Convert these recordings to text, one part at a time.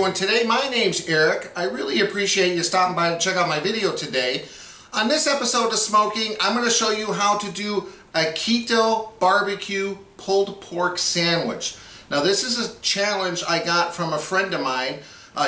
doing today? My name's Eric. I really appreciate you stopping by to check out my video today. On this episode of Smo'King, I'm going to show you how to do a keto barbecue pulled pork sandwich. Now this is a challenge I got from a friend of mine,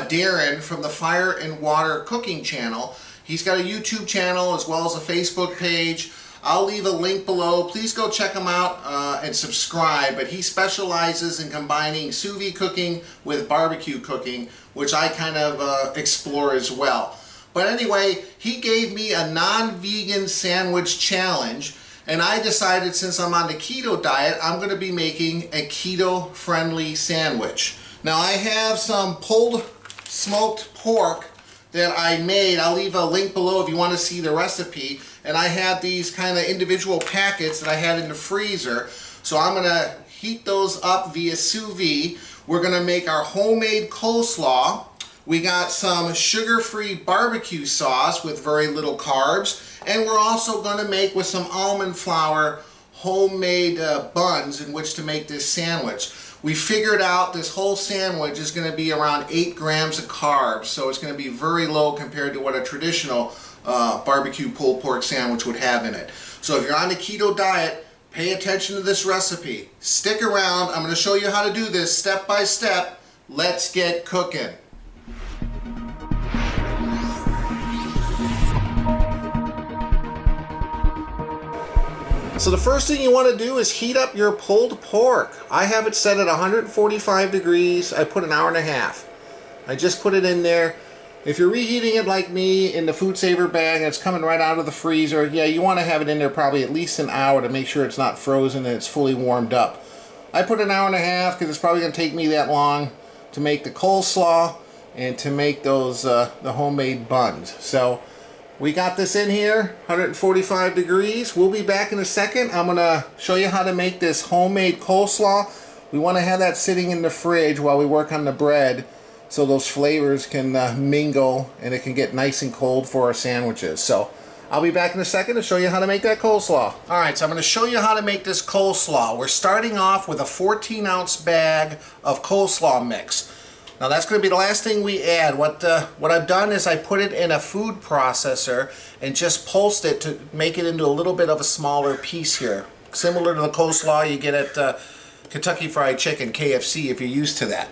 Darin, from the Fire and Water cooking channel. He's got a YouTube channel as well as a Facebook page. I'll leave a link below. Please go check him out and subscribe. But he specializes in combining sous vide cooking with barbecue cooking, which I kind of explore as well. But anyway, he gave me a non-vegan sandwich challenge, and I decided since I'm on the keto diet, I'm going to be making a keto-friendly sandwich. Now I have some pulled smoked pork that I made. I'll leave a link below if you want to see the recipe. And I had these kind of individual packets that I had in the freezer. So I'm going to heat those up via sous vide. We're going to make our homemade coleslaw. We got some sugar-free barbecue sauce with very little carbs. And we're also going to make with some almond flour homemade buns in which to make this sandwich. We figured out this whole sandwich is going to be around 8 grams of carbs. So it's going to be very low compared to what a traditional barbecue pulled pork sandwich would have in it. So if you're on the keto diet, pay attention to this recipe. Stick around. I'm going to show you how to do this step by step. Let's get cooking. So the first thing you want to do is heat up your pulled pork. I have it set at 145 degrees. I put an hour and a half. I just put it in there. If you're reheating it like me in the food saver bag and it's coming right out of the freezer, yeah, you want to have it in there probably at least an hour to make sure it's not frozen and it's fully warmed up. I put an hour and a half because it's probably going to take me that long to make the coleslaw and to make those the homemade buns. So we got this in here, 145 degrees. We'll be back in a second. I'm going to show you how to make this homemade coleslaw. We want to have that sitting in the fridge while we work on the bread, so those flavors can mingle and it can get nice and cold for our sandwiches. So I'll be back in a second to show you how to make that coleslaw. Alright, so I'm going to show you how to make this coleslaw. We're starting off with a 14-ounce bag of coleslaw mix. Now that's going to be the last thing we add. What I've done is I put it in a food processor and just pulsed it to make it into a little bit of a smaller piece here. Similar to the coleslaw you get at Kentucky Fried Chicken, KFC, if you're used to that.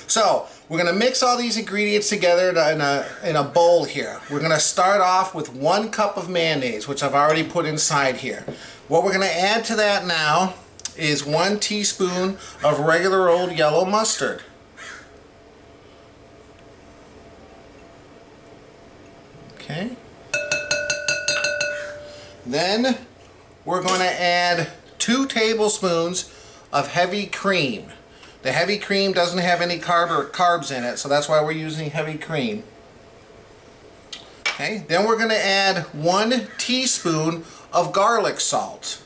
So we're going to mix all these ingredients together in a bowl here. We're going to start off with 1 cup of mayonnaise, which I've already put inside here. What we're going to add to that now is 1 teaspoon of regular old yellow mustard. Okay. Then we're going to add 2 tablespoons of heavy cream. The heavy cream doesn't have any carbs in it, so that's why we're using heavy cream. Okay, then we're going to add 1 teaspoon of garlic salt,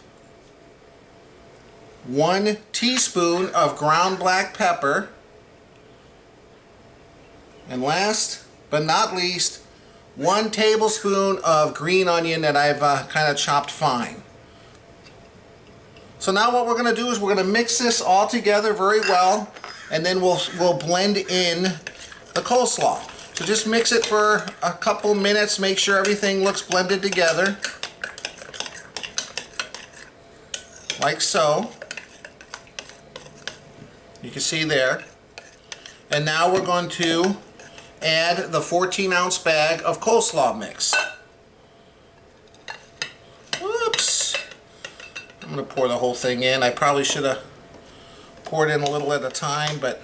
1 teaspoon of ground black pepper, and last but not least, 1 tablespoon of green onion that I've kind of chopped fine. So now what we're going to do is we're going to mix this all together very well, and then we'll blend in the coleslaw. So just mix it for a couple minutes, make sure everything looks blended together, like so. You can see there. And now we're going to add the 14-ounce bag of coleslaw mix. Whoops. I'm going to pour the whole thing in. I probably should have poured in a little at a time, but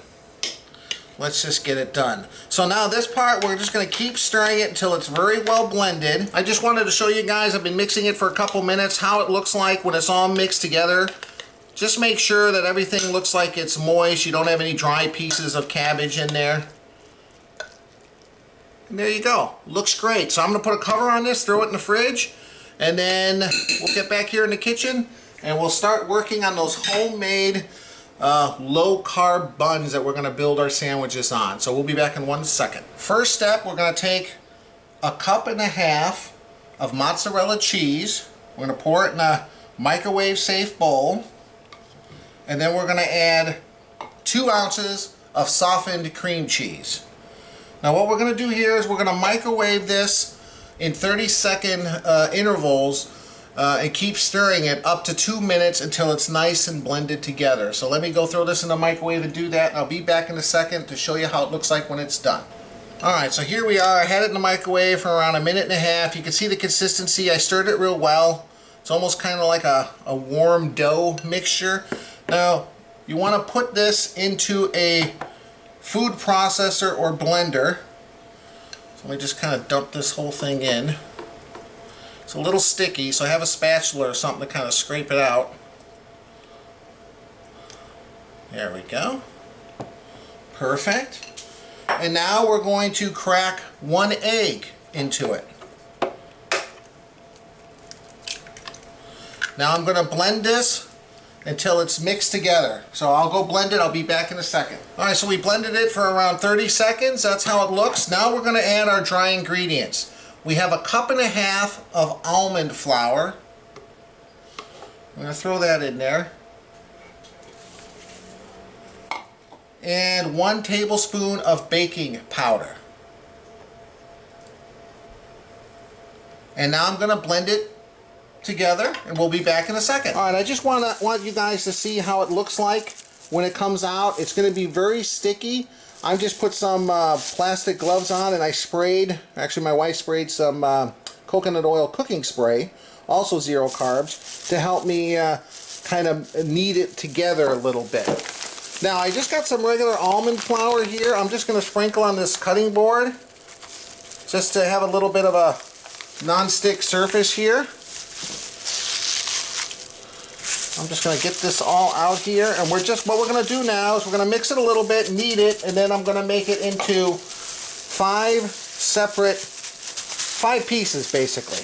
let's just get it done. So now this part, we're just going to keep stirring it until it's very well blended. I just wanted to show you guys, I've been mixing it for a couple minutes, how it looks like when it's all mixed together. Just make sure that everything looks like it's moist. You don't have any dry pieces of cabbage in there. And there you go. Looks great. So I'm going to put a cover on this, throw it in the fridge, and then we'll get back here in the kitchen and we'll start working on those homemade low-carb buns that we're going to build our sandwiches on. So we'll be back in 1 second. First step, we're going to take 1.5 cups of mozzarella cheese. We're going to pour it in a microwave-safe bowl. And then we're going to add 2 ounces of softened cream cheese. Now what we're going to do here is we're going to microwave this in 30-second intervals and keep stirring it up to 2 minutes until it's nice and blended together. So let me go throw this in the microwave and do that, and I'll be back in a second to show you how it looks like when it's done. Alright, so here we are. I had it in the microwave for around 1.5 minutes. You can see the consistency. I stirred it real well. It's almost kind of like a warm dough mixture. Now, you want to put this into a food processor or blender. So let me just kind of dump this whole thing in. It's a little sticky, so I have a spatula or something to kind of scrape it out. There we go. Perfect. And now we're going to crack 1 egg into it. Now I'm going to blend this until it's mixed together. So I'll go blend it. I'll be back in a second. Alright, so we blended it for around 30 seconds. That's how it looks. Now we're going to add our dry ingredients. We have 1.5 cups of almond flour. I'm going to throw that in there. And 1 tablespoon of baking powder. And now I'm going to blend it together, and we'll be back in a second. All right, I just want you guys to see how it looks like when it comes out. It's going to be very sticky. I just put some plastic gloves on, and I sprayed, actually my wife sprayed some coconut oil cooking spray, also 0 carbs, to help me kind of knead it together a little bit. Now I just got some regular almond flour here. I'm just going to sprinkle on this cutting board just to have a little bit of a non-stick surface here. I'm just going to get this all out here, and what we're going to do now is we're going to mix it a little bit, knead it, and then I'm going to make it into 5 pieces basically.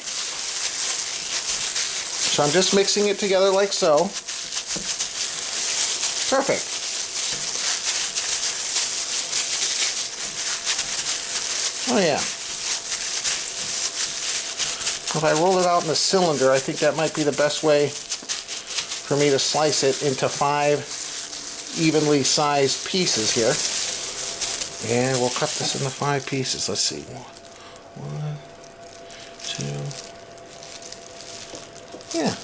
So I'm just mixing it together like so. Perfect. Oh yeah. If I roll it out in a cylinder, I think that might be the best way for me to slice it into 5 evenly sized pieces here. And we'll cut this into 5 pieces. Let's see. 1, 2. Yeah,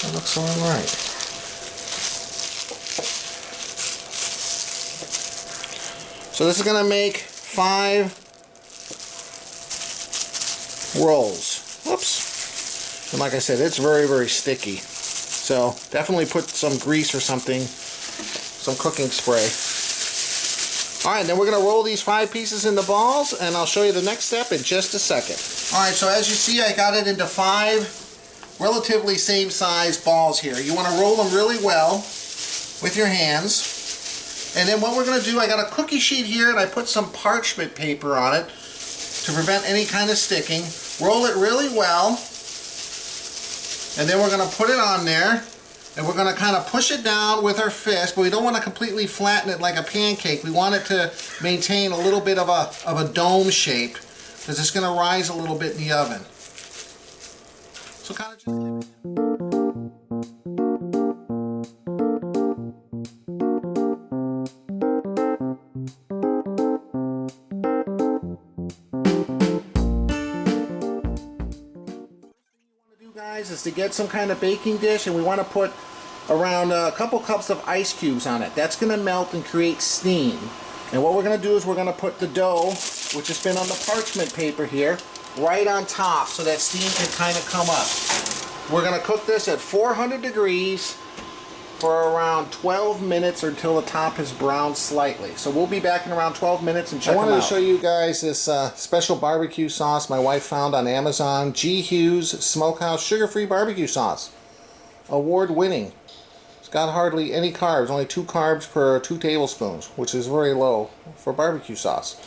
that looks all right. So this is going to make 5 rolls. Whoops. And like I said, it's very, very sticky. So definitely put some grease or something, some cooking spray. Alright, then we're going to roll these 5 pieces into balls, and I'll show you the next step in just a second. Alright, so as you see, I got it into 5 relatively same size balls here. You want to roll them really well with your hands. And then what we're going to do, I got a cookie sheet here, and I put some parchment paper on it to prevent any kind of sticking. Roll it really well. And then we're going to put it on there, and we're going to kind of push it down with our fist, but we don't want to completely flatten it like a pancake. We want it to maintain a little bit of a dome shape, because it's going to rise a little bit in the oven. So kind of just like is to get some kind of baking dish, and we want to put around a couple cups of ice cubes on it. That's going to melt and create steam. And what we're going to do is we're going to put the dough, which has been on the parchment paper here, right on top so that steam can kind of come up. We're going to cook this at 400 degrees for around 12 minutes or until the top is browned slightly. So we'll be back in around 12 minutes and check them out. I wanted to show you guys this special barbecue sauce my wife found on Amazon. G. Hughes Smokehouse Sugar-Free Barbecue Sauce. Award-winning. It's got hardly any carbs, only 2 carbs per 2 tablespoons, which is very low for barbecue sauce.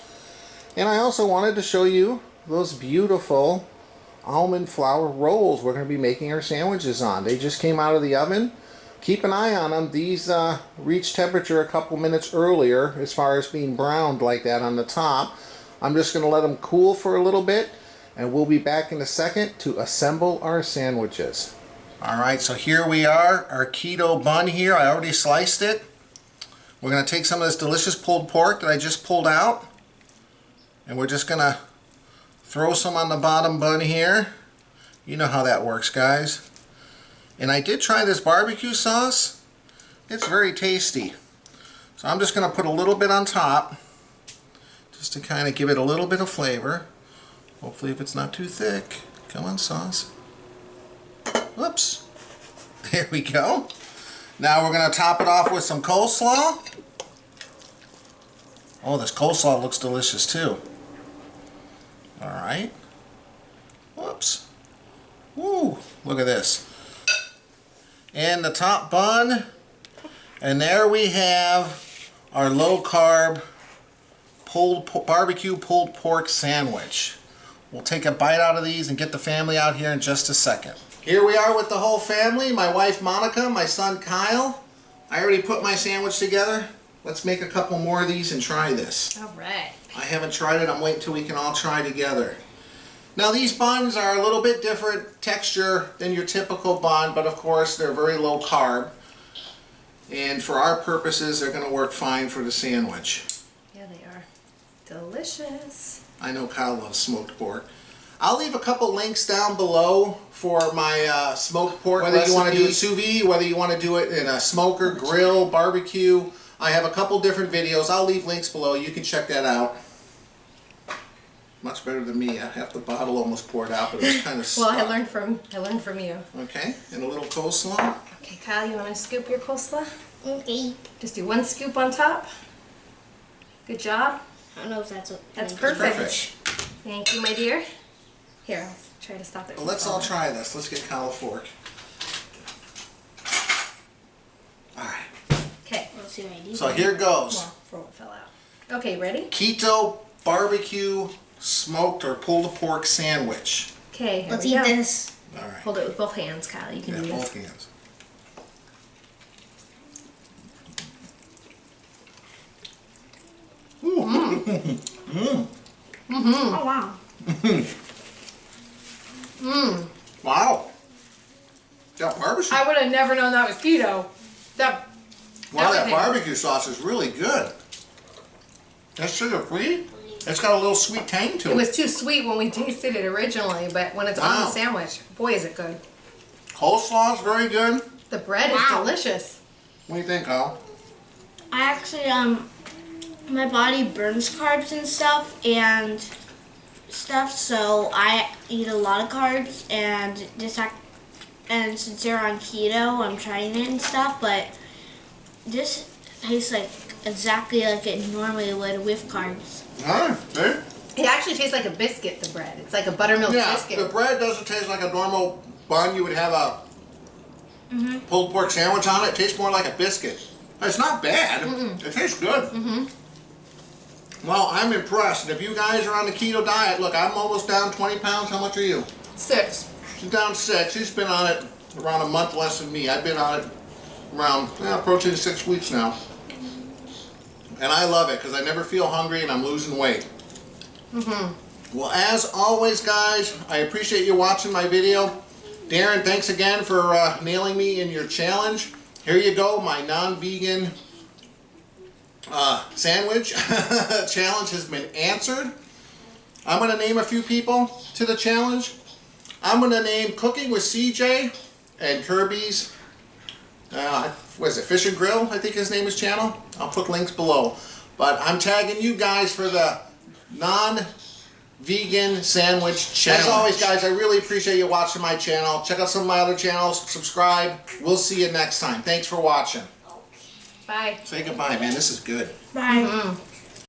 And I also wanted to show you those beautiful almond flour rolls we're going to be making our sandwiches on. They just came out of the oven. Keep an eye on them. These reach temperature a couple minutes earlier as far as being browned like that on the top. I'm just going to let them cool for a little bit, and we'll be back in a second to assemble our sandwiches. Alright, so here we are, our keto bun here. I already sliced it. We're going to take some of this delicious pulled pork that I just pulled out. And we're just gonna throw some on the bottom bun here. You know how that works, guys. And I did try this barbecue sauce. It's very tasty. So I'm just gonna put a little bit on top, just to kind of give it a little bit of flavor. Hopefully if it's not too thick. Come on, sauce. Whoops. There we go. Now we're going to top it off with some coleslaw. Oh, this coleslaw looks delicious too. Alright. Whoops. Woo, look at this. And the top bun. And there we have our low carb barbecue pulled pork sandwich. We'll take a bite out of these and get the family out here in just a second. Here we are with the whole family. My wife Monica, my son Kyle. I already put my sandwich together. Let's make a couple more of these and try this. All right. I haven't tried it. I'm waiting till we can all try together. Now these buns are a little bit different texture than your typical bun, but of course they're very low carb. And for our purposes, they're going to work fine for the sandwich. Yeah, they are. Delicious. I know Kyle loves smoked pork. I'll leave a couple links down below for my smoked pork whether you want to do it sous vide, whether you want to do it in a smoker, grill, barbecue. I have a couple different videos. I'll leave links below. You can check that out. Much better than me. Half the bottle almost poured out, but it was kind of stuck. Well, I learned from you. Okay, and a little coleslaw. Okay, Kyle, you want to scoop your coleslaw? Okay. Just do one scoop on top. Good job. I don't know if that's what. That's perfect. Perfect. Thank you, my dear. Here, I'll try to stop it. Well, let's all try this. Let's get Kyle a fork. All right. Okay. Let's see what I do. So here goes. Well, for what fell out. Okay, ready? Keto barbecue smoked or pulled pork sandwich. Okay, here Let's we eat go. this. All right. Hold it with both hands, Kyle. You can Yeah, do this. both hands. Oh wow. Wow. That barbecue. I would have never known that was keto. That Wow, that everything. barbecue sauce is really good. That's sugar free. It's got a little sweet tang to it. It was too sweet when we tasted it originally, but when it's on Wow. the sandwich, boy, is it good. Coleslaw is very good. The bread is Wow. delicious. What do you think, Kyle? I actually my body burns carbs and stuff, so I eat a lot of carbs, and since they're on keto, I'm trying it and stuff, but this tastes like exactly like it normally would with carbs. Alright, see? It actually tastes like a biscuit, the bread. It's like a buttermilk Yeah, biscuit. the bread doesn't taste like a normal bun. You would have a pulled pork sandwich on it. It tastes more like a biscuit. It's not bad. It tastes good. Well, I'm impressed. If you guys are on the keto diet, look, I'm almost down 20 pounds. How much are you? 6. She's down 6. She's been on it around a month less than me. I've been on it around approaching 6 weeks now. And I love it because I never feel hungry and I'm losing weight. Well, as always, guys, I appreciate you watching my video. Darin, thanks again for nailing me in your challenge. Here you go, my non-vegan sandwich challenge has been answered. I'm going to name a few people to the challenge. I'm going to name Cooking with CJ and Kirby's, what is it, Fish and Grill, I think his name is channel. I'll put links below. But I'm tagging you guys for the non-vegan sandwich challenge. As always, guys, I really appreciate you watching my channel. Check out some of my other channels. Subscribe. We'll see you next time. Thanks for watching. Bye. Say goodbye, man. This is good. Bye.